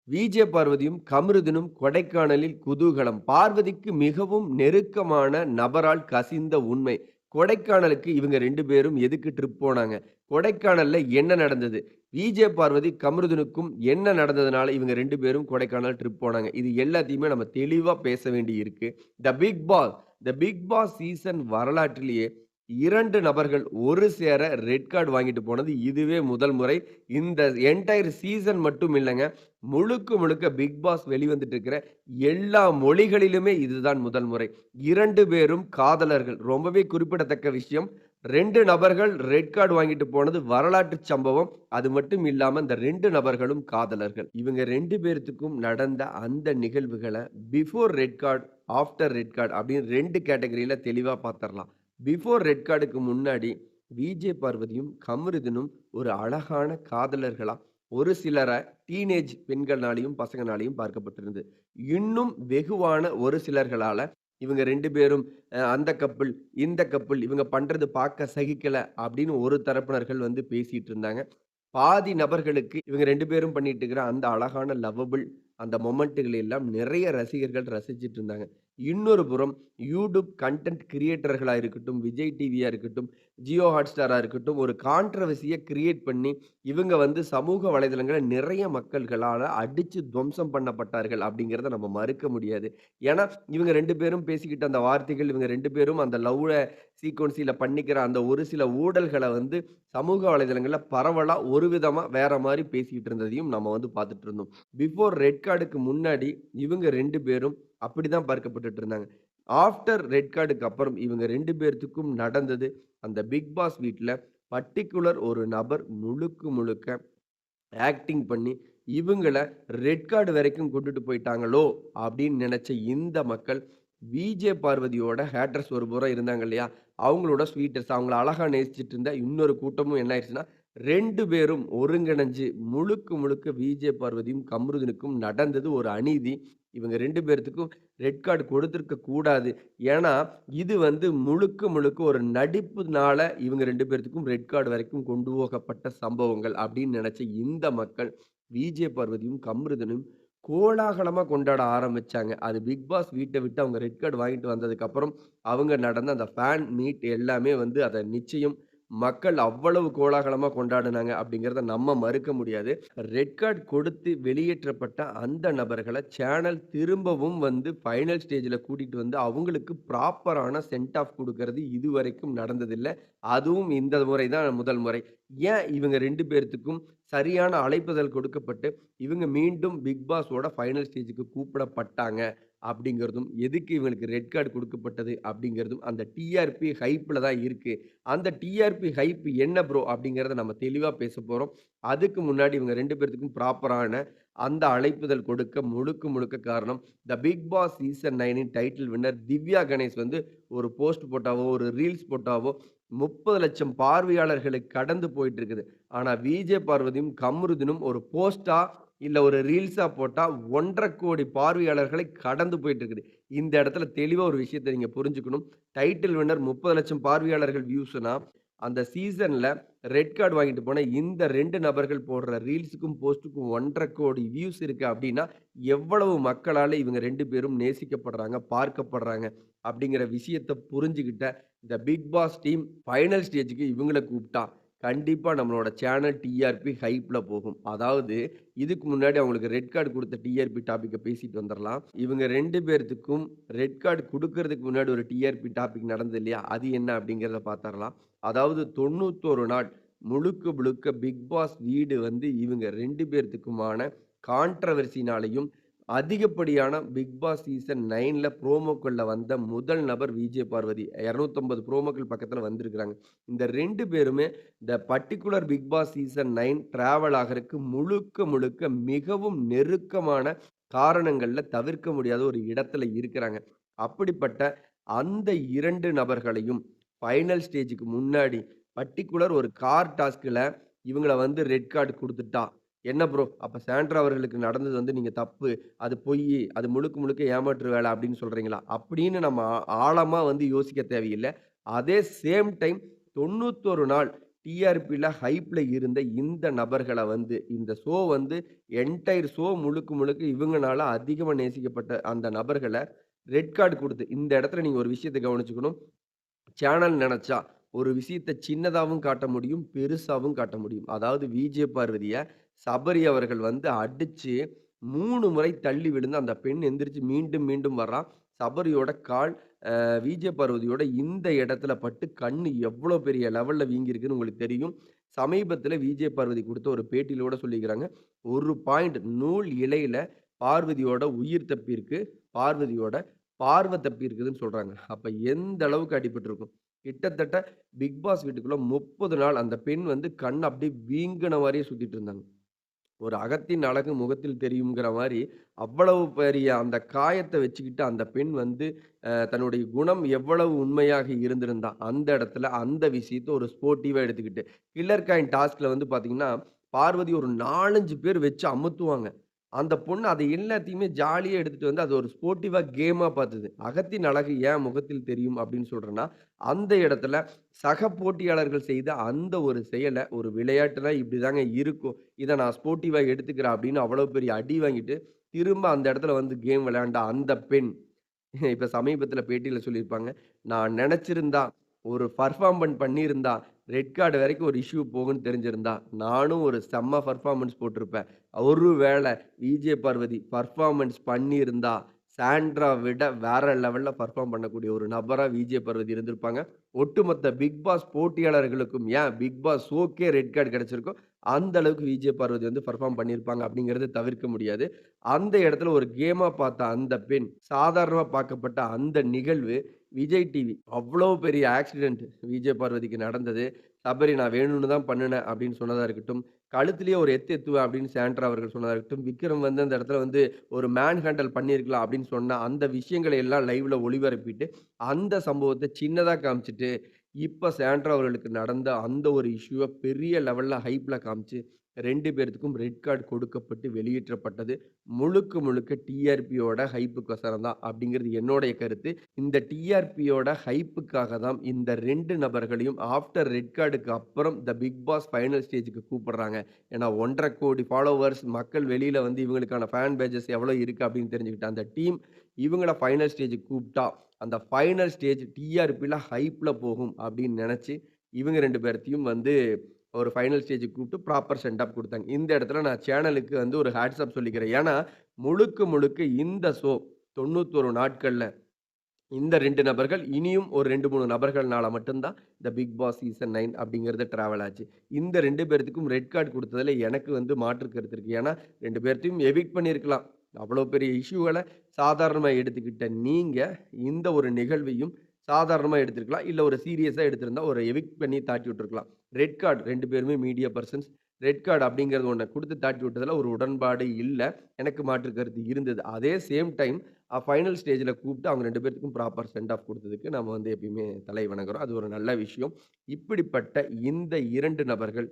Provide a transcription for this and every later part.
VJ பார்வதியும் கமருதனும் கொடைக்கானலில் குதூகலம். பார்வதிக்கு மிகவும் நெருக்கமான நபரால் கசிந்த உண்மை. கொடைக்கானலுக்கு இவங்க 2 பேரும் எதுக்கு ட்ரிப் போனாங்க? கொடைக்கானல்ல என்ன நடந்தது? விஜே பார்வதி, கமருதனுக்கும் என்ன நடந்ததுனால இவங்க 2 பேரும் கொடைக்கானல் ட்ரிப் போனாங்க? இது எல்லாத்தையுமே நம்ம தெளிவா பேச வேண்டி இருக்கு. த பிக் பாஸ் சீசன் வரலாற்றிலேயே 2 நபர்கள் ஒரு சேர ரெட் கார்ட் வாங்கிட்டு போனது இதுவே முதல் முறை. இந்த என்டயர் சீசன் மட்டும் இல்லங்க. முழுக்க முழுக்க பிக் பாஸ் வெளிவந்துட்டு இருக்கிற எல்லா மொழிகளிலுமே இதுதான் முதல் முறை. 2 பேரும் காதலர்கள். ரொம்பவே குறிப்பிடத்தக்க விஷயம். 2 நபர்கள் ரெட் கார்ட் வாங்கிட்டு போனது வரலாற்று சம்பவம். அது மட்டும் இல்லாம இந்த 2 நபர்களும் காதலர்கள். இவங்க 2 பேர்த்துக்கும் நடந்த அந்த நிகழ்வுகள before red card, after red card அப்படின்னு 2 கேட்டகரியில தெளிவா பார்த்துரலாம். பிஃபோர் ரெட் கார்டுக்கு முன்னாடி விஜே பார்வதியும், கமருதனும் ஒரு அழகான காதலர்களா ஒரு சிலர டீனேஜ் பெண்கள்னாலயும், பசங்கனாலயும் பார்க்கப்பட்டிருந்தது. இன்னும் வெகுவான ஒரு சிலர்களால இவங்க 2 பேரும் அந்த கப்பிள், இந்த கப்பிள் இவங்க பண்றது பார்க்க சகிக்கல அப்படின்னு ஒரு தரப்பினர்கள் வந்து பேசிட்டு இருந்தாங்க. பாதி நபர்களுக்கு இவங்க 2 பேரும் பண்ணிட்டு இருக்கிற அந்த அழகான லவ்வபிள் அந்த மொமெண்ட்டுகள எல்லாம் நிறைய ரசிகர்கள் ரசிச்சுட்டு இருந்தாங்க. இன்னொரு புறம் யூடியூப் கன்டென்ட் கிரியேட்டர்களா இருக்கட்டும், விஜய் டிவியா இருக்கட்டும், ஜியோ ஹாட்ஸ்டாரா இருக்கட்டும், ஒரு கான்ட்ரோவர்சிய கிரியேட் பண்ணி, இவங்க வந்து சமூக வலைதளங்கள நிறைய மக்கள்களால அடிச்சு துவம்சம் பண்ணப்பட்டார்கள் அப்படிங்கிறத நம்ம மறுக்க முடியாது. ஏன்னா, இவங்க 2 பேரும் பேசிக்கிட்ட அந்த வார்த்தைகள், இவங்க 2 பேரும் அந்த லவ்ல சீக்வென்ஸ்ல பண்ணிக்கிற அந்த ஒரு சில ஊடல்கள வந்து சமூக வலைதளங்கள்ல பரவலா ஒரு விதமா வேற மாரி பேசிக்கிட்டு இருந்ததையும் நம்ம வந்து பார்த்துட்டு இருந்தோம். பிஃபோர் ரெட் கார்டுக்கு முன்னாடி இவங்க 2 பேரும் அப்படிதான் பார்க்கப்பட்டுட்டு இருந்தாங்க. ஆஃப்டர் ரெட் கார்டுக்கு அப்புறம் இவங்க 2 பேர்த்துக்கும் நடந்தது, அந்த பிக் பாஸ் வீட்ல பர்ட்டிகுலர் ஒரு நபர் முழுக்க முழுக்க ஆக்டிங் பண்ணி, இவங்கள ரெட் கார்டு வரைக்கும் கொண்டுட்டு போய்ட்டாங்களோ! அப்படின்னு நெனச்ச இந்த மக்கள், விஜே பார்வதியோட ஹேட்டர்ஸ் ஒரு புறம் இருந்தாங்க இல்லையா? அவங்களோட ஸ்வீட்டர்ஸ் அவங்கள அழகா நேசிச்சுட்டு இருந்த இன்னொரு கூட்டமும் என்ன ஆயிருச்சுன்னா, 2 பேரும் ஒருங்கிணைஞ்சு முழுக்க முழுக்க விஜே பார்வதியும், கம்ருதீனுக்கும் நடந்தது ஒரு அநீதி. இவங்க 2 பேர்த்துக்கும் ரெட் கார்டு கொடுத்திருக்க கூடாது. ஏன்னா, இது வந்து முழுக்க முழுக்க ஒரு நடிப்புனால இவங்க 2 பேர்த்துக்கும் ரெட் கார்டு வரைக்கும் கொண்டு போகப்பட்ட சம்பவங்கள் அப்படின்னு நெனச்ச இந்த மக்கள், விஜே பார்வதியும், கம்ருதனும் கோலாகலமா கொண்டாட ஆரம்பிச்சாங்க. அது பிக் பாஸ் வீட்ட விட்டு அவங்க ரெட் கார்ட் வாங்கிட்டு வந்ததுக்கப்புறம், அவங்க நடந்த அந்த ஃபேன் மீட் எல்லாமே வந்து அத நிச்சயம் மக்கள் அவ்வளவு கோலாகலமா கொண்டாடுனாங்க அப்படிங்கிறத நம்ம மறுக்க முடியாது. ரெட் கார்ட் கொடுத்து வெளியேற்றப்பட்ட அந்த நபர்கள சேனல் திரும்பவும் வந்து ஃபைனல் ஸ்டேஜ்ல கூட்டிட்டு வந்து அவங்களுக்கு ப்ராப்பரான சென்ட் ஆஃப் குடுக்கறது இதுவரைக்கும் நடந்ததில்ல. அதுவும் இந்த முறை தான் முதல் முறை. ஏன் இவங்க 2 பேர்த்துக்கும் சரியான அழைப்புதல் கொடுக்கப்பட்டு, இவங்க மீண்டும் பிக் பாஸோட ஃபைனல் ஸ்டேஜ்க்கு கூப்பிடப்பட்டாங்க அப்படிங்கிறதும், எதுக்கு இவங்களுக்கு ரெட் கார்ட் குடுக்கப்பட்டது அப்படிங்கிறதும், அந்த டிஆர்பி ஹைப்ல தான் இருக்கு. அந்த டிஆர்பி ஹைப் என்ன ப்ரோ அப்படிங்கிறத நம்ம தெளிவா பேசப் போறோம். அதுக்கு முன்னாடி இவங்க 2 பேத்துக்கும் ப்ராப்பரான அந்த அழைப்புதல் கொடுக்க முழுக்க முழுக்க காரணம், the Bigg Boss season 9 title winner Divya Ganesh வந்து ஒரு போஸ்ட் போட்டாவோ, ஒரு ரீல்ஸ் போட்டாவோ 30,00,000 பார்வையாளர்களை கடந்து போயிட்டு இருக்குது. ஆனா விஜே பார்வதியும், கமருதீனும் ஒரு போஸ்ட்டா இல்ல ஒரு ரீல்ஸா போட்டா 1,50,00,000 பார்வையாளர்களை கடந்து போயிட்டு இருக்குது. இந்த இடத்துல தெளிவா ஒரு விஷயத்த நீங்க புரிஞ்சுக்கணும். டைட்டில் வின்னர் 30,00,000 பார்வையாளர்கள் வியூஸ்னா, அந்த சீசன்ல ரெட் கார்ட் வாங்கிட்டு போன இந்த 2 நபர்கள் போடுற ரீல்ஸுக்கும், போஸ்ட்டுக்கும் 1,50,00,000 வியூஸ் இருக்கு அப்டின்னா, எவ்வளவு மக்களால இவங்க 2 பேரும் நேசிக்கப்படுறாங்க, பார்க்கப்படுறாங்க அப்டிங்கிற விஷயத்த புரிஞ்சுகிட்ட இந்த பிக் பாஸ் டீம் ஃபைனல் ஸ்டேஜ்க்கு இவங்கள கூப்ட்டா, கண்டிப்பா நம்மளோட சேனல் டிஆர்பி ஹைப்ல போகும். அதாவது இதுக்கு முன்னாடி அவங்களுக்கு ரெட் கார்ட் குடுத்த டிஆர்பி டாபிக்க பேசிட்டு வந்துரலாம். இவங்க 2 பேர்த்துக்கும் ரெட் கார்ட் குடுக்கறதுக்கு முன்னாடி ஒரு டிஆர்பி டாபிக் நடந்தது இல்லையா? அது என்ன அப்படிங்கிறத பாத்தரலாம். அதாவது 91 நாள் முழுக்க முழுக்க பிக் பாஸ் வீடு வந்து இவங்க 2 பேர்த்துக்குமான கான்ட்ரோவர்சினாலயும், அதிகப்படியான பிக் பாஸ் சீசன் 9ல ப்ரோமோக்கள்ல வந்த முதல் நபர் விஜே பார்வதி. 250 ப்ரோமோக்கள் பக்கத்துல வந்திருக்கிறாங்க. இந்த 2 பேருமே இந்த particular Bigg Boss season 9 travel ஆகறக்கு முழுக்க முழுக்க மிகவும் நெருக்கமான காரணங்கள்ல தவிர்க்க முடியாத ஒரு இடத்துல இருக்கிறாங்க. அப்படிப்பட்ட அந்த 2 நபர்களையும் ஃபைனல் ஸ்டேஜ்க்கு முன்னாடி பர்ட்டிகுலர் ஒரு கார் டாஸ்க்ல இவங்கள வந்து ரெட் கார்ட் குடுத்துட்டா, "என்ன ப்ரோ அப்ப சாண்ட்ரா அவர்களுக்கு நடந்தது வந்து நீங்க தப்பு. அது பொய்யி. அது முழுக்க முழுக்க ஏமாற்று வேல" அப்படின்னு சொல்றீங்களா? அப்படின்னு நம்ம ஆழமா வந்து யோசிக்க தேவையில்ல. அதே சேம் டைம் 91 நாள் டிஆர்பில ஹைப்ல இருந்த இந்த நபர்கள வந்து இந்த ஷோ வந்து என்டயர் ஷோ முழுக்க முழுக்க இவங்கனால அதிகமா நேசிக்கப்பட்ட அந்த நபர்கள ரெட் கார்ட் குடுத்து, இந்த இடத்துல நீங்க ஒரு விஷயத்த கவனிச்சுக்கணும். சேனல் நெனச்சா, ஒரு விஷயத்த சின்னதாவும் காட்ட முடியும், பெருசாவும் காட்ட முடியும். அதாவது விஜே பார்வதிய சபரி அவர்கள் வந்து அடிச்சு 3 முறை தள்ளி விழுந்து, அந்த பெண் எந்திரிச்சு மீண்டும், மீண்டும் வர்றா. சபரியோட கால் விஜே பார்வதியோட இந்த இடத்துல பட்டு கண்ணு எவ்வளோ பெரிய லெவல்ல வீங்கியிருக்குன்னு உங்களுக்கு தெரியும். சமீபத்தில விஜே பார்வதி குடுத்த ஒரு பேட்டியில கூட சொல்லியிருக்கிறாங்க. "ஒரு பாயிண்ட் நூல் இழையில பார்வதியோட உயிர் தப்பியிருக்கு. பார்வதியோட பார்வை தப்பியிருக்குதுன்னு" சொல்றாங்க. அப்ப எந்த அளவுக்கு அடிபட்டிருக்கும்? கிட்டத்தட்ட பிக் பாஸ் வீட்டுக்குள்ள 30 நாள் அந்த பெண் வந்து கண் அப்படியே வீங்குன மாரியே சுத்திட்டு இருந்தாங்க. ஒரு அகத்தின் அழகு முகத்தில் தெரியுங்கிற மாரி, அவ்வளவு பெரிய அந்த காயத்த வச்சுக்கிட்டு அந்த பெண் வந்து தன்னுடைய குணம் எவ்வளவு உண்மையாக இருந்திருந்தா, அந்த இடத்துல அந்த விஷயத்த ஒரு ஸ்போர்ட்டிவா எடுத்துக்கிட்டு, கில்லர் காயின் டாஸ்க்ல வந்து பார்த்தீங்கன்னா, பார்வதி ஒரு 4, 5 பேர் வச்சு அமுத்துவாங்க. அந்த பொண்ணு அத எல்லாத்தையுமே ஜாலியா எடுத்துட்டு வந்து, அது ஒரு ஸ்போர்ட்டிவா கேமா பார்த்தது. "அகத்தின் அழகு ஏன் முகத்தில் தெரியும்" அப்படின்னு சொல்றேன்னா, அந்த இடத்துல சக போட்டியாளர்கள் செய்த அந்த ஒரு செயல, ஒரு விளையாட்டுனா இப்படிதாங்க இருக்கும். இத நான் ஸ்போர்ட்டிவா எடுத்துக்கிறேன் அப்படின்னு அவ்வளவு பெரிய அடி வாங்கிட்டு, திரும்ப அந்த இடத்துல வந்து கேம் விளையாண்ட அந்த பெண், இப்ப சமீபத்தில பேட்டியில சொல்லியிருப்பாங்க. நான் நெனச்சிருந்தா, ஒரு பெர்ஃபார்மன்ஸ் பண்ணியிருந்தா, ரெட் கார்ட் வரைக்கும் ஒரு இஷ்யூ போகும்ன்னு தெரிஞ்சிருந்தா, நானும் ஒரு செம்ம பெர்ஃபார்மன்ஸ் போட்டிருப்பேன். ஒருவேள விஜே பார்வதி பெர்ஃபார்மன்ஸ் பண்ணியிருந்தா, சாண்ட்ரா விட வேற லெவல்ல பெர்ஃபார்ம் பண்ணக்கூடிய ஒரு நபரா விஜே பார்வதி இருந்திருப்பாங்க. ஒட்டுமொத்த பிக் பாஸ் போட்டியாளர்களுக்கும் ஏன் பிக் பாஸ் ஷோக்கே ரெட் கார்ட் கிடைச்சிருக்கோ, அந்த அளவுக்கு விஜே பார்வதி வந்து பெர்ஃபார்ம் பண்ணியிருப்பாங்க அப்படிங்கிறத தவிர்க்க முடியாது. அந்த இடத்துல ஒரு கேமா பார்த்த அந்த பெண், சாதாரணமா பார்க்கப்பட்ட அந்த நிகழ்வு, விஜய் டிவி அவ்ளோ பெரிய ஆக்சிடென்ட் விஜய் பார்வதிக்கு நடந்தது. சபரி நான் வேணும்னு தான் பண்ணுனேன் அப்படின்னு சொன்னதா இருக்கட்டும், கழுத்திலேயே ஒரு எத்து எத்துவேன் அப்படின்னு சாண்ட்ரா அவர்கள் சொன்னதா இருக்கட்டும், விக்ரம் வந்து அந்த இடத்துல வந்து ஒரு மேன் ஹேண்டில் பண்ணியிருக்கலாம் அப்படின்னு சொன்ன அந்த விஷயங்களை எல்லாம் லைவ்ல ஒளிபரப்பிட்டு, அந்த சம்பவத்த சின்னதா காமிச்சுட்டு, இப்ப சாண்ட்ரா அவர்களுக்கு நடந்த அந்த ஒரு இஷ்யூவ பெரிய லெவல்ல ஹைப்ல காமிச்சு, 2 பேத்துக்கும் ரெட் கார்ட் கொடுக்கப்பட்டு வெளியேற்றப்பட்டது. முழுக்க முழுக்க டிஆர்பியோட ஹைப்புக்கொசரம் தான் அப்படிங்கிறது என்னுடைய கருத்து. இந்த டிஆர்பியோட ஹைப்புக்காக தான் இந்த 2 நபர்களையும் ஆஃப்டர் ரெட் கார்டுக்கு அப்புறம் த பிக் பாஸ் ஃபைனல் ஸ்டேஜ்க்கு கூப்பிடுறாங்க. ஏன்னா 1,50,00,000 கோடி ஃபாலோவர்ஸ் மக்கள் வெளியில வந்து இவங்களுக்கான ஃபேன் பேஜஸ் எவ்வளோ இருக்கு அப்படின்னு தெரிஞ்சுக்கிட்ட அந்த டீம் இவங்கள ஃபைனல் ஸ்டேஜ்க்கு கூப்பிட்டா, அந்த ஃபைனல் ஸ்டேஜ் டிஆர்பில ஹைப்ல போகும் அப்படின்னு நெனச்சு, இவங்க 2 பேர்த்தையும் வந்து ஒரு ஃபைனல் ஸ்டேஜ்க்கு கூப்பிட்டு ப்ராப்பர் சென்ட் ஆஃப் குடுத்தாங்க. இந்த இடத்துல நான் சேனலுக்கு வந்து ஒரு ஹேட்ஸ் ஆஃப் சொல்லிக்கிறேன். ஏன்னா, முழுக்க முழுக்க இந்த ஷோ 91 நாட்கள்ல இந்த 2 நபர்கள் இனியும் ஒரு 2, 3 நபர்கள்னால மட்டும் தான் இந்த பிக் பாஸ் சீசன் 9 அப்படிங்கிறது டிராவல் ஆச்சு. இந்த 2 பேர்த்துக்கும் ரெட் கார்ட் குடுத்ததுல எனக்கு வந்து மாற்று கருத்து இருக்கு. ஏன்னா 2 பேர்த்தையும் எவிக்ட் பண்ணியிருக்கலாம். அவ்வளோ பெரிய இஷ்யூகள சாதாரணமா எடுத்துக்கிட்ட நீங்க, இந்த ஒரு நிகழ்வையும் சாதாரணமா எடுத்திருக்கலாம். இல்ல ஒரு சீரியஸா எடுத்திருந்தா ஒரு எவிக்ட் பண்ணி தாட்டி விட்டுருக்கலாம். ரெட் கார்ட் 2 பேருமே மீடியா பெர்சன்ஸ். ரெட் கார்ட் அப்படிங்கிறது ஒண்ண குடுத்து தாட்டி விட்டதுல ஒரு உடன்பாடு இல்ல. எனக்கு மாற்று கருத்து இருந்தது. அதே சேம் டைம் ஃபைனல் ஸ்டேஜ்ல கூப்பிட்டு அவங்க 2 பேத்துக்கும் ப்ராப்பர் சென்ட் ஆஃப் குடுத்ததுக்கு நம்ம வந்து எப்பயுமே தலை வணங்குறோம். அது ஒரு நல்ல விஷயம். இப்படிப்பட்ட இந்த 2 நபர்கள்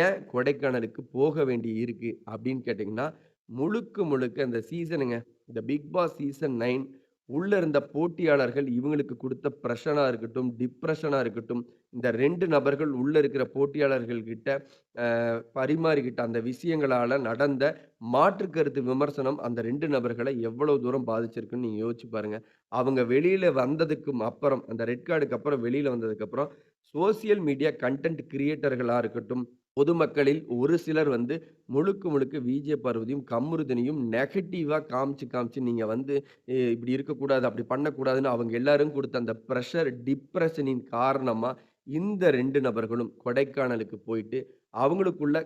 ஏன் கொடைக்கானலுக்கு போக வேண்டி இருக்கு அப்படின்னு கேட்டீங்கன்னா, முழுக்க முழுக்க இந்த சீசனுங்க. இந்த பிக் பாஸ் சீசன் 9 உள்ள இருந்த போட்டியாளர்கள் இவங்களுக்கு குடுத்த பிரஷரா இருக்கட்டும், டிப்ரஷனா இருக்கட்டும், இந்த 2 நபர்கள் உள்ள இருக்கிற போட்டியாளர்கள் கிட்ட பரிமாறிக்கிட்ட அந்த விஷயங்களால நடந்த மாற்று கருத்து விமர்சனம் அந்த 2 நபர்கள எவ்வளவு தூரம் பாதிச்சிருக்குன்னு நீங்க யோசிச்சு பாருங்க. அவங்க வெளியில வந்ததுக்கும் அப்புறம், அந்த ரெட் கார்டுக்கு அப்புறம் வெளியில வந்ததுக்கப்புறம், சோசியல் மீடியா கன்டென்ட் கிரியேட்டர்களா இருக்கட்டும், பொதுமக்களில் ஒரு சிலர் வந்து முழுக்க முழுக்க விஜே பார்வதியும், கமருதினியும் நெகட்டிவா காமிச்சு காமிச்சு நீங்க வந்து இப்படி இருக்கக்கூடாது, அப்படி பண்ணக்கூடாதுன்னு அவங்க எல்லாரும் குடுத்த அந்த பிரஷர், டிப்ரஷனின் காரணமா இந்த 2 நபர்களும் கொடைக்கானலுக்கு போயிட்டு அவங்களுக்குள்ள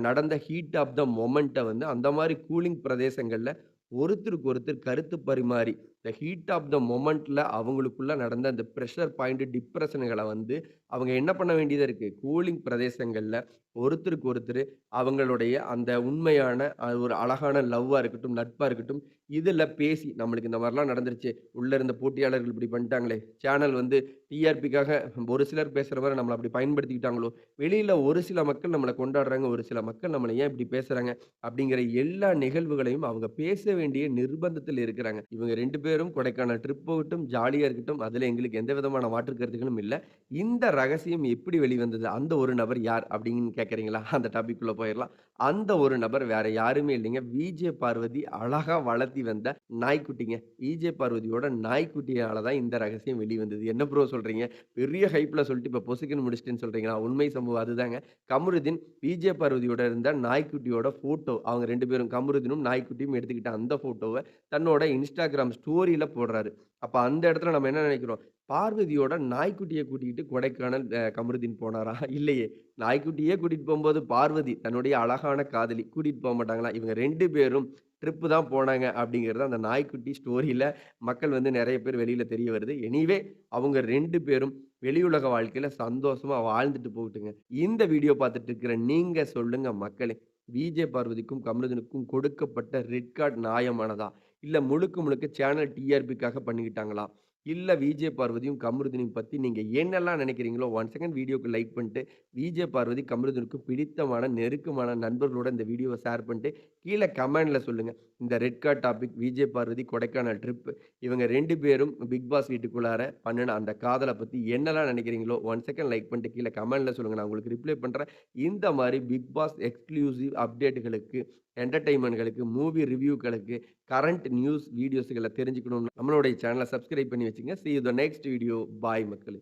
நடந்த ஹீட் ஆஃப் த மொமெண்ட்ட வந்து அந்த மாரி கூலிங் பிரதேசங்கள்ல ஒருத்தருக்கு ஒருத்தர் கருத்து பரிமாறி, இந்த ஹீட் ஆஃப் த மொமெண்ட்ல அவங்களுக்குள்ள நடந்த அந்த பிரஷர் பாயிண்ட் டிப்ரஷன்கள வந்து அவங்க என்ன பண்ண வேண்டியதா இருக்கு? கூலிங் பிரதேசங்கள்ல ஒருத்தருக்கு ஒருத்தரு அவங்களுடைய அந்த உண்மையான ஒரு அழகான லவ்வா இருக்கட்டும், நட்பா இருக்கட்டும், இதுல பேசி நம்மளுக்கு இந்த மாரிலாம் நடந்துருச்சு. உள்ள இருந்த போட்டியாளர்கள் இப்படி பண்ணிட்டாங்களே! சேனல் வந்து டிஆர்பிக்காக ஒரு சிலர் பேசுற மாரி நம்மள அப்படி பயன்படுத்திக்கிட்டாங்களோ! வெளியில ஒரு சில மக்கள் நம்மள கொண்டாடுறாங்க. ஒரு சில மக்கள் நம்மள ஏன் இப்படி பேசுறாங்க? அப்படிங்கிற எல்லா நிகழ்வுகளையும் அவங்க பேச வேண்டிய நிர்பந்தத்தில் இருக்கிறாங்க. இவங்க 2 பேரும் கொடைக்கானல் ட்ரிப் போகட்டும், ஜாலியா இருக்கட்டும். அதுல எங்களுக்கு எந்த விதமான மாற்று கருத்துக்களும் இல்ல. இந்த ரகசியம் எப்படி வெளிவந்தது? அந்த ஒரு நபர் யார்? அப்படின்னு கேட்கிறீங்களா? அந்த டாபிக்குள்ள போயிரலாம். அந்த ஒரு நபர் வேற யாருமே இல்லைங்க. விஜே பார்வதி அழகா வளர்த்தி வந்த நாய்க்குட்டிங்க. விஜே பார்வதியோட நாய்க்குட்டியால தான் இந்த ரகசியம் வெளிவந்தது. என்ன ப்ரோ சொல்றீங்க? பெரிய ஹைப்ல சொல்லிட்டு இப்ப பொசுக்குன்னு முடிச்சுட்டேன்னு சொல்றீங்களா? உண்மை சம்பவம் அதுதாங்க. கமருதீன் விஜே பார்வதியோட இருந்த நாய்க்குட்டியோட ஃபோட்டோ அவங்க 2 பேரும் கமருதீனும், நாய்க்குட்டியும் எடுத்துக்கிட்ட அந்த ஃபோட்டோவ தன்னோட Instagram ஸ்டோரியில போடுறாரு. அப்ப அந்த இடத்துல நம்ம என்ன நினைக்கிறோம்? பார்வதியோட நாய்க்குட்டிய கூட்டிக்கிட்டு கொடைக்கானல் கமருதீன் போனாரா? இல்லையே. நாய்க்குட்டியே கூட்டிட்டு போம்போது பார்வதி தன்னுடைய அழகான காதலி கூட்டிட்டு போமாட்டாங்களா? இவங்க 2 பேரும் ட்ரிப் தான் போனாங்க அப்படிங்கிறது அந்த நாய்க்குட்டி ஸ்டோரியில மக்கள் வந்து நெறைய பேர் வெளியில தெரிய வருது. எனிவே அவங்க 2 பேரும் வெளியுலக வாழ்க்கையில சந்தோஷமா வாழ்ந்துட்டு போகட்டுங்க. இந்த வீடியோ பார்த்துட்டு இருக்கிற நீங்க சொல்லுங்க மக்களே! விஜே பார்வதிக்கும், கமருதீனுக்கும் கொடுக்கப்பட்ட ரெட் கார்ட் நியாயமானதா? இல்ல முழுக்க முழுக்க சேனல் டிஆர்பிக்காக பண்ணிக்கிட்டாங்களா? இல்ல விஜே பார்வதியும், கமருதீனையும் பத்தி நீங்க என்னெல்லாம் நினைக்கிறீங்களோ, 1 செகண்ட் வீடியோக்கு லைக் பண்ணிட்டு, விஜே பார்வதி, கமருதீனுக்கு பிடித்தமான, நெருக்கமான நண்பர்களோட இந்த வீடியோவ ஷேர் பண்ணிட்டு, கீழ கமெண்ட்ல சொல்லுங்க. இந்த red card topic VJ Parvathi Kodaikanal trip. இவங்க 2 பேரும் பிக் பாஸ் வீட்டுக்குள்ளார பண்ணுன அந்த காதல பத்தி என்னலாம் நினைக்கிறீங்களோ, 1 செகண்ட் லைக் பண்ணிட்டு கீழ கமெண்ட்ல சொல்லுங்க. நான் உங்களுக்கு ரிப்ளை பண்றேன். இந்த மாரி பிக் பாஸ் எக்ஸ்க்ளூசிவ் அப்டேட்டுகளுக்கு, என்டர்டெயின்மென்ட்களுக்கு, மூவி ரிவ்யூக்களுக்கு, கரண்ட் நியூஸ் வீடியோஸ்கள தெரிஞ்சுக்கணும்னா நம்மளுடைய சேனல சப்ஸ்கிரைப் பண்ணி வச்சுங்க. See you the next video. Bye மக்களே.